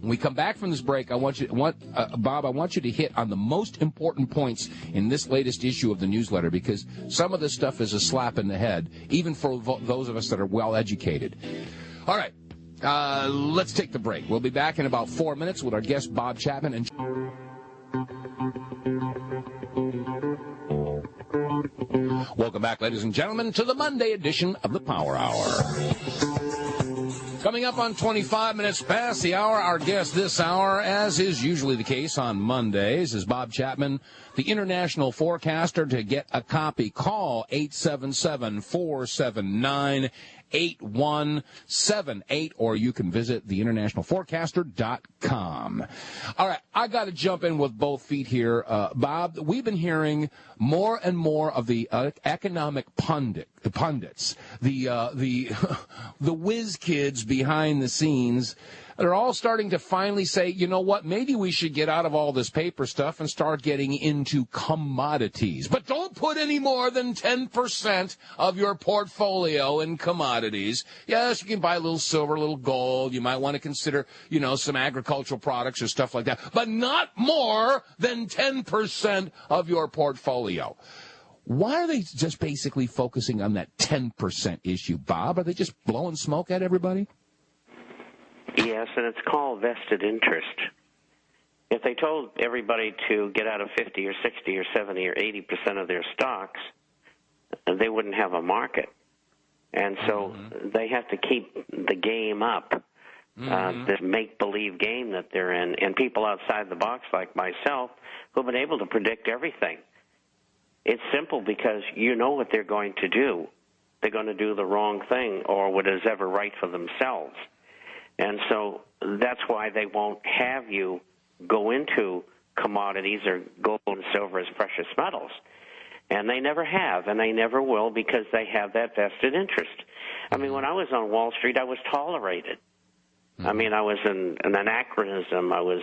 When we come back from this break, Bob, I want you to hit on the most important points in this latest issue of the newsletter, because some of this stuff is a slap in the head, even for those of us that are well-educated. All right, let's take the break. We'll be back in about 4 minutes with our guest, Bob Chapman. And welcome back, ladies and gentlemen, to the Monday edition of the Power Hour. Coming up on 25 minutes past the hour, our guest this hour, as is usually the case on Mondays, is Bob Chapman, the international forecaster. To get a copy, call 877-479-8178, or you can visit theinternationalforecaster.com. All right, I got to jump in with both feet here. Bob, we've been hearing more and more of the economic pundits, the whiz kids behind the scenes. They're all starting to finally say, you know what, maybe we should get out of all this paper stuff and start getting into commodities. But don't put any more than 10% of your portfolio in commodities. Yes, you can buy a little silver, a little gold. You might want to consider, some agricultural products or stuff like that. But not more than 10% of your portfolio. Why are they just basically focusing on that 10% issue, Bob? Are they just blowing smoke at everybody? Yes, and it's called vested interest. If they told everybody to get out of 50 or 60 or 70 or 80% of their stocks, they wouldn't have a market. And so they have to keep the game up, this make-believe game that they're in. And people outside the box like myself who've been able to predict everything. It's simple because you know what they're going to do. They're going to do the wrong thing or what is ever right for themselves. And so that's why they won't have you go into commodities or gold and silver as precious metals. And they never have, and they never will, because they have that vested interest. I mean, when I was on Wall Street, I was tolerated. I mean, I was an anachronism. I was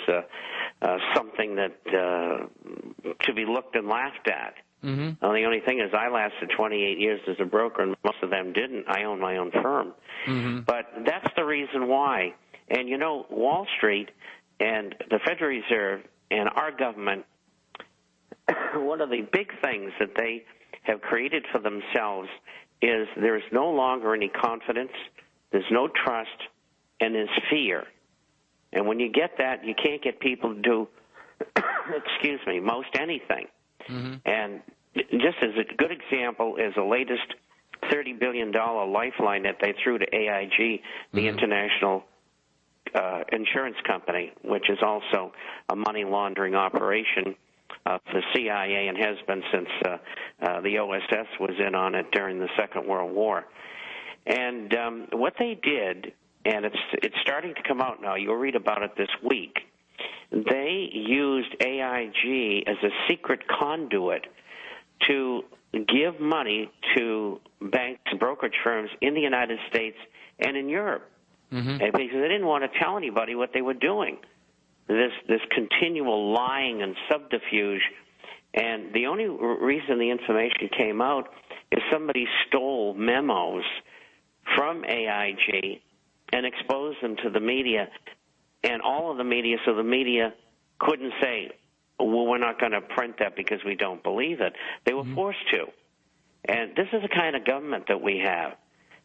something that to be looked and laughed at. The only thing is I lasted 28 years as a broker, and most of them didn't. I own my own firm. But that's the reason why. And, Wall Street and the Federal Reserve and our government, one of the big things that they have created for themselves is there's no longer any confidence, there's no trust, and there's fear. And when you get that, you can't get people to do, most anything. And just as a good example is the latest $30 billion lifeline that they threw to AIG, the International Insurance Company, which is also a money laundering operation for the CIA and has been since the OSS was in on it during the Second World War. And what they did, and it's starting to come out now, you'll read about it this week, they used AIG as a secret conduit to give money to banks and brokerage firms in the United States and in Europe, because they didn't want to tell anybody what they were doing. This continual lying and subterfuge, and the only reason the information came out is somebody stole memos from AIG and exposed them to the media, and all of the media, so the media couldn't say, well, we're not going to print that because we don't believe it. They were forced to. And this is the kind of government that we have.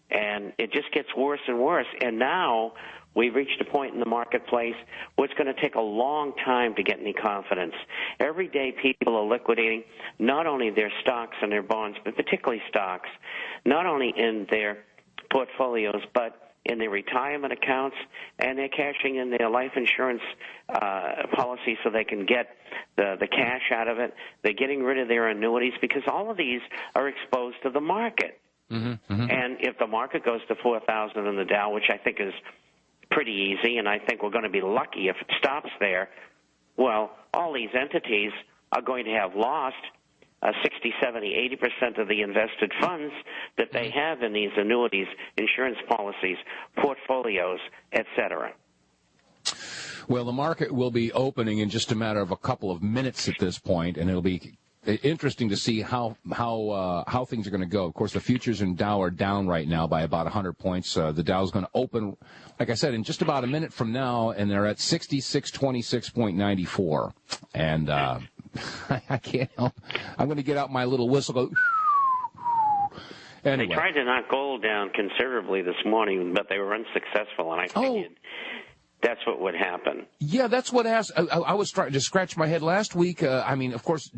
And it just gets worse and worse. And now we've reached a point in the marketplace where it's going to take a long time to get any confidence. Every day people are liquidating not only their stocks and their bonds, but particularly stocks, not only in their portfolios, but in their retirement accounts, and they're cashing in their life insurance policy so they can get the cash out of it. They're getting rid of their annuities because all of these are exposed to the market. And if the market goes to 4,000 in the Dow, which I think is pretty easy, and I think we're going to be lucky if it stops there, well, all these entities are going to have lost 60, 70, 80% of the invested funds that they have in these annuities, insurance policies, portfolios, et cetera. Well, the market will be opening in just a matter of a couple of minutes at this point, and it'll be interesting to see how things are going to go. Of course, the futures in Dow are down right now by about 100 points. The Dow's going to open, like I said, in just about a minute from now, and they're at 6626.94. And I can't help. I'm going to get out my little whistle. Go. Anyway. They tried to knock gold down considerably this morning, but they were unsuccessful, and I figured that's what would happen. Yeah, that's what I was trying to scratch my head last week. Of course,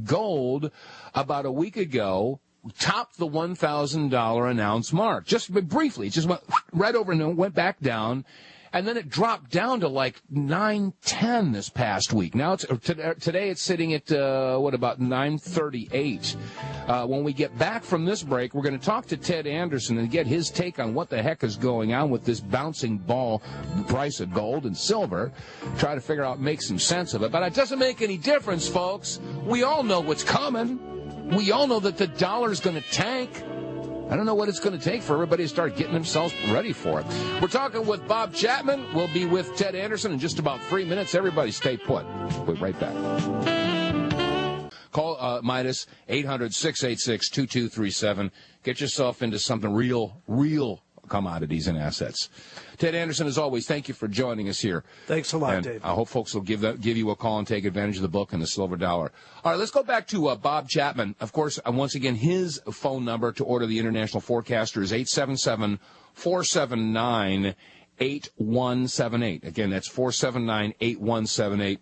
gold about a week ago topped the $1,000 an ounce mark. Just briefly, it just went right over and went back down. And then it dropped down to like 910 this past week. Now today it's sitting at about 938. When we get back from this break, we're going to talk to Ted Anderson and get his take on what the heck is going on with this bouncing ball price of gold and silver. Try to figure out, make some sense of it. But it doesn't make any difference, folks. We all know what's coming. We all know that the dollar's going to tank. I don't know what it's going to take for everybody to start getting themselves ready for it. We're talking with Bob Chapman. We'll be with Ted Anderson in just about 3 minutes. Everybody stay put. We'll be right back. Call Midas 800-686-2237. Get yourself into something real commodities and assets. Ted Anderson, as always, thank you for joining us here. Thanks a lot, and Dave. I hope folks will give you a call and take advantage of the book and the silver dollar. All right, let's go back to Bob Chapman. Of course, once again, his phone number to order the International Forecaster is 877-479-8178. Again, that's 479-8178.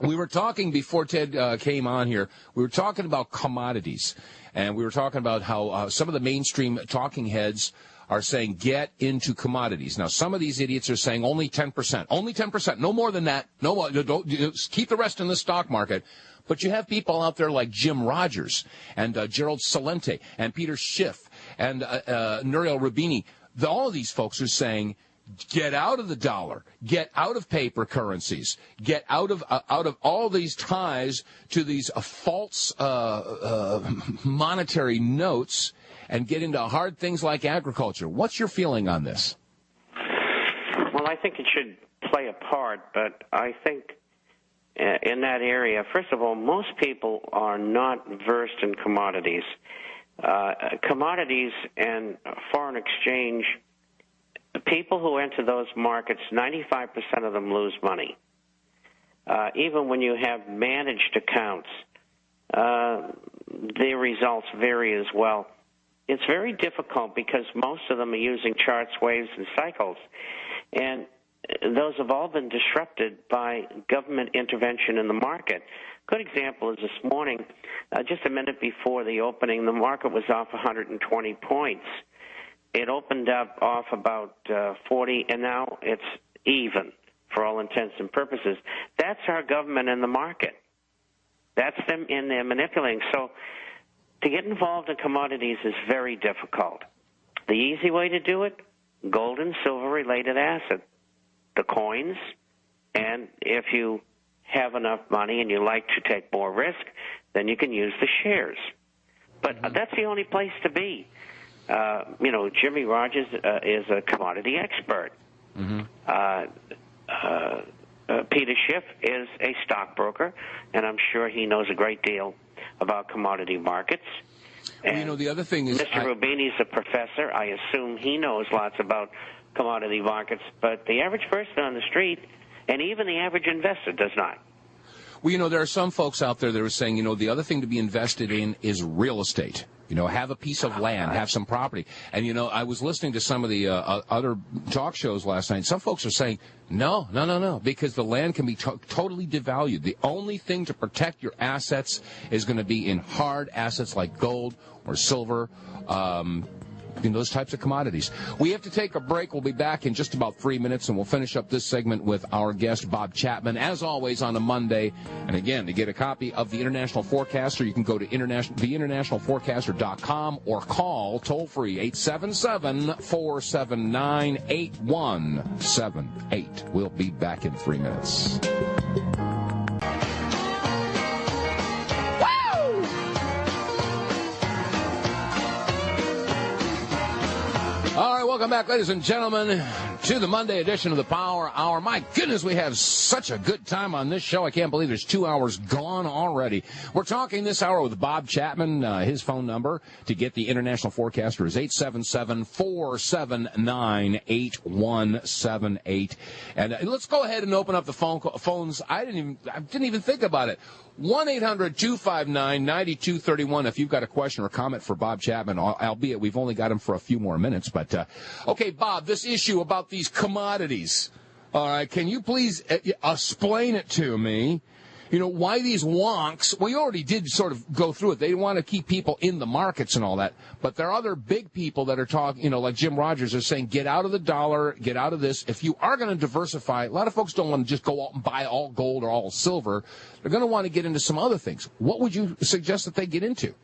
We were talking before Ted came on here. We were talking about commodities, and we were talking about how some of the mainstream talking heads are saying get into commodities. Now, some of these idiots are saying only 10%. Only 10%. No more than that. No more. Don't keep the rest in the stock market. But you have people out there like Jim Rogers and Gerald Celente and Peter Schiff and Nouriel Roubini. All of these folks are saying get out of the dollar, get out of paper currencies, get out of all these ties to these false monetary notes, and get into hard things like agriculture. What's your feeling on this? Well, I think it should play a part, but I think in that area, first of all, most people are not versed in commodities. Commodities and foreign exchange, people who enter those markets, 95% of them lose money. Even when you have managed accounts, their results vary as well. It's very difficult because most of them are using charts, waves, and cycles, and those have all been disrupted by government intervention in the market. Good example is this morning, just a minute before the opening, the market was off 120 points. It opened up off about 40, and now it's even for all intents and purposes. That's our government in the market. That's them in there manipulating. So to get involved in commodities is very difficult. The easy way to do it, gold and silver-related assets, the coins, and if you have enough money and you like to take more risk, then you can use the shares. But that's the only place to be. Jimmy Rogers is a commodity expert. Peter Schiff is a stockbroker, and I'm sure he knows a great deal about commodity markets. Well, the other thing is Mr. Roubini's a professor. I assume he knows lots about commodity markets, but the average person on the street, and even the average investor, does not. Well, there are some folks out there that are saying, the other thing to be invested in is real estate. Have a piece of land, have some property. And, I was listening to some of the other talk shows last night. Some folks are saying, no, because the land can be totally devalued. The only thing to protect your assets is going to be in hard assets like gold or silver, those types of commodities. We have to take a break. We'll be back in just about 3 minutes, and we'll finish up this segment with our guest, Bob Chapman, as always, on a Monday. And again, to get a copy of the International Forecaster, you can go to theinternationalforecaster.com or call toll-free 877-479-8178. We'll be back in 3 minutes. All right, welcome back, ladies and gentlemen. to the Monday edition of the Power Hour. My goodness, we have such a good time on this show. I can't believe there's 2 hours gone already. We're talking this hour with Bob Chapman. His phone number to get the international forecaster is 877-479-8178. And let's go ahead and open up the phones. I didn't even think about it. 1-800-259-9231 if you've got a question or comment for Bob Chapman, albeit we've only got him for a few more minutes. But, okay, Bob, this issue about these commodities, all right, can you please explain it to me? You know, why these wonks, well, you already did sort of go through it. They want to keep people in the markets and all that. But there are other big people that are talking, you know, like Jim Rogers is saying, get out of the dollar, get out of this. If you are going to diversify, a lot of folks don't want to just go out and buy all gold or all silver. They're going to want to get into some other things. What would you suggest that they get into?